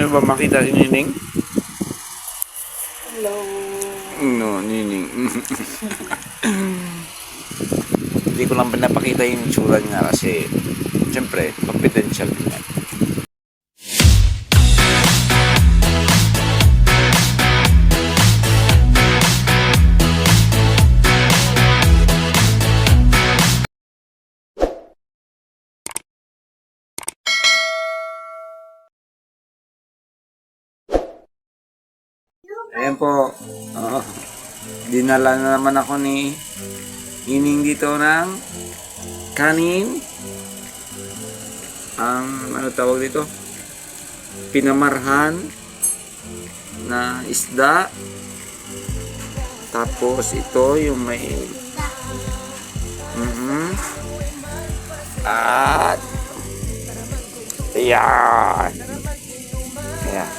nyo ba makita si Nining? Hello. No, Nining. Hindi ko lang pinapakita yung itsura niya kasi siyempre, confidential din yan. Ayan po. Dinala na naman ako ni Nining dito ng kanin. Ang ano tawag dito? Pinamarhan na isda. Tapos ito yung may at ayan. Ayan.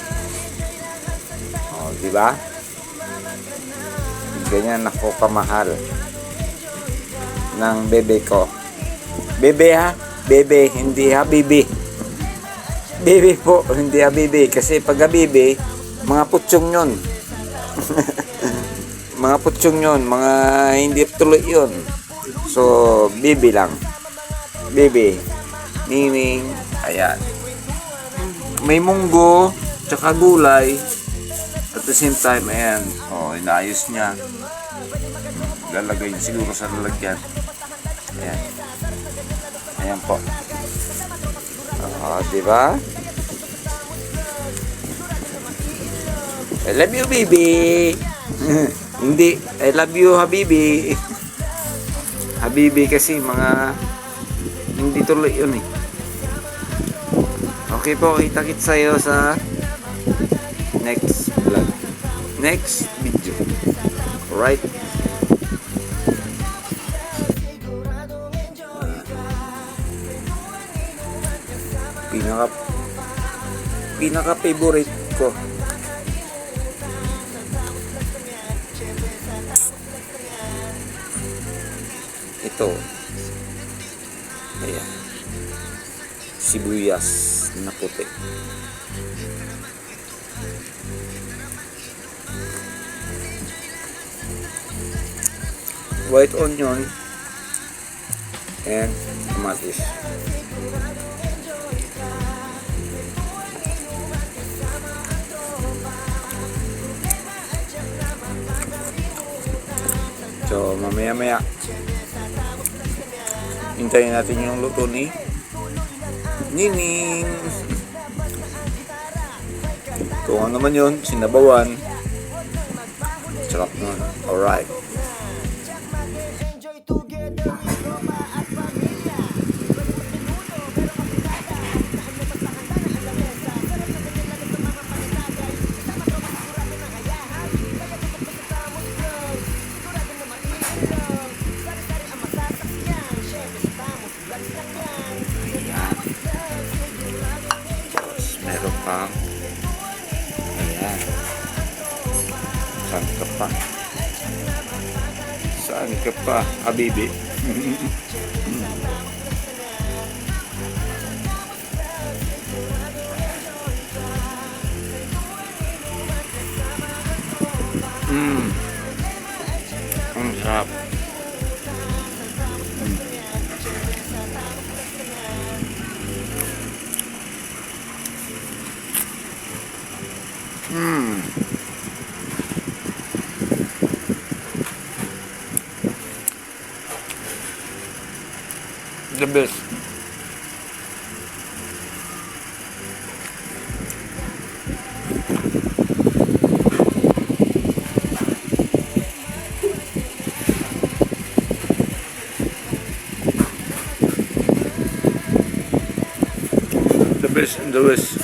Di ba? Ganyan ako kamahal ng bebe ko. Bebe ha? Bebe, hindi ha bibi. Bebe po, hindi ha bibi. Kasi pag bibi, mga putsyong yun. Mga putsyong yun. Mga hindi tuloy yun. So, bibi lang. Bebe. Nining. Ayan. May munggo, tsaka gulay. At the same time, ayan, inaayos niya. Lalagay niya siguro sa lalagyan. Ayan. Ayan po. Diba? I love you, baby. Hindi, I love you, habibi. Habibi kasi mga hindi tuloy yun eh. Okay po, kita-kits sa'yo sa next vlog, next video. Alright? Pinaka favorite ko. Ito. Ayan. Sibuyas na puti. White onion and kamatis. So mamaya hintayin natin yung luto ni Nining. Kung ano naman yun, sinabawan. Sarap nun. Alright. Meron pang ayan, saan ka pa habibi. Ang sarap. The best. The best in the West.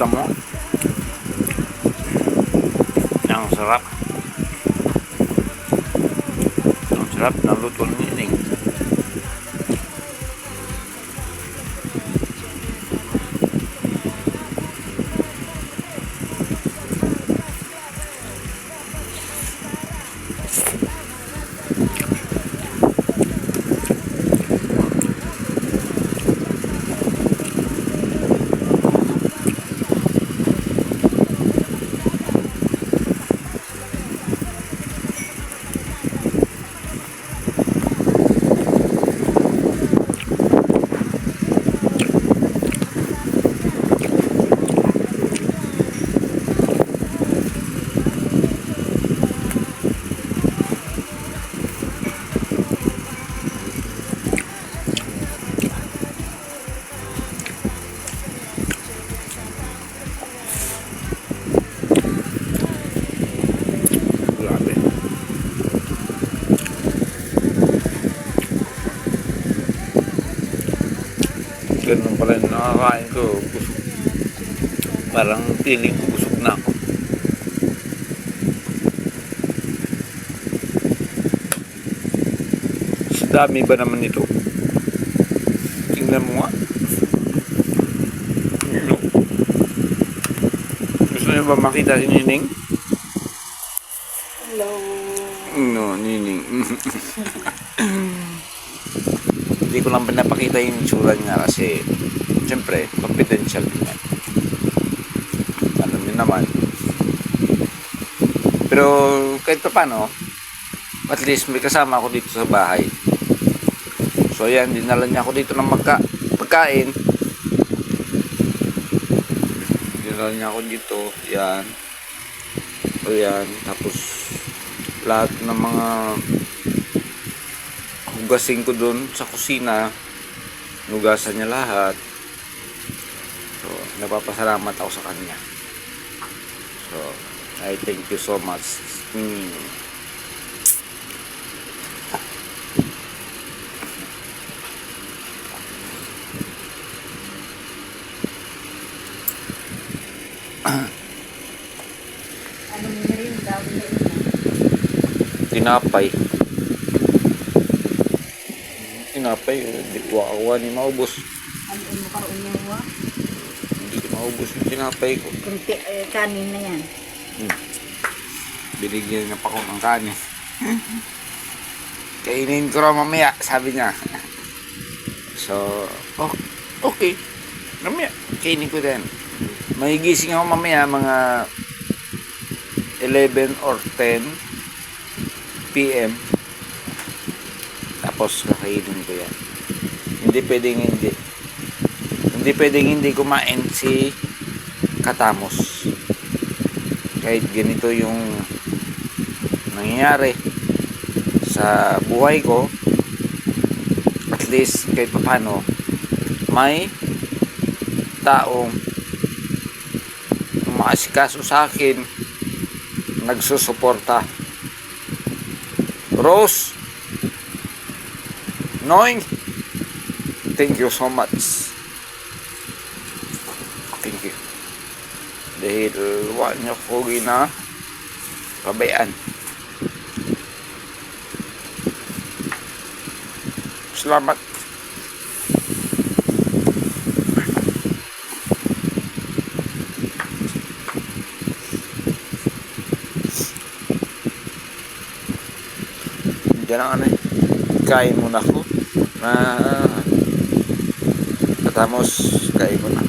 Kita mo? Ang sarap. Ang sarap ng luto ni Nining. Grabe. Ganun pala yung nakakain ko. Parang feeling ko busog na ako. Sa dami ba naman ito? Tingnan mo nga. Ano? Gusto niyo ba makita si Nining? Hello. No, Nining. Hindi ko lang pinapakita yung itsura niya kasi siyempre, confidential din yan. Alam niyo naman. Pero kahit pa paano, at least may kasama ako dito sa bahay. So yan, dinala niya ako dito ng pagkain. Dinala niya ako dito, yan. O yan, tapos lahat ng mga hugasin ko dun sa kusina, nugasan niya lahat. So, napapasalamat ako sa kanya. So, I thank you so much. Ano mo na rin, dami na rin. Tinapay. Tinapay, hindi ko akawa ni maubos. Ano mo karoon niya mo? Hindi ko maubos yung tinapay ko. Kunti, kanin na yan. Binigyan niya pa ako ng kanin. Kainin ko raw mamaya, sabi niya. So, okay. Mamaya, kainin ko din. May gising ako mamaya mga 11 or 10 PM. Tapos kakainin ko yan. Hindi pwedeng hindi. Hindi pwedeng hindi kumain si Katamos. Kahit ganito yung nangyayari sa buhay ko, at least kahit paano may taong umaasikaso sa akin, nagsusuporta. Rose, Noing, thank you so much. Thank you. Dahil wala niyo ko pabayaan. Salamat. Diyan ang ano eh. Kain muna ako. Katamos, kain muna.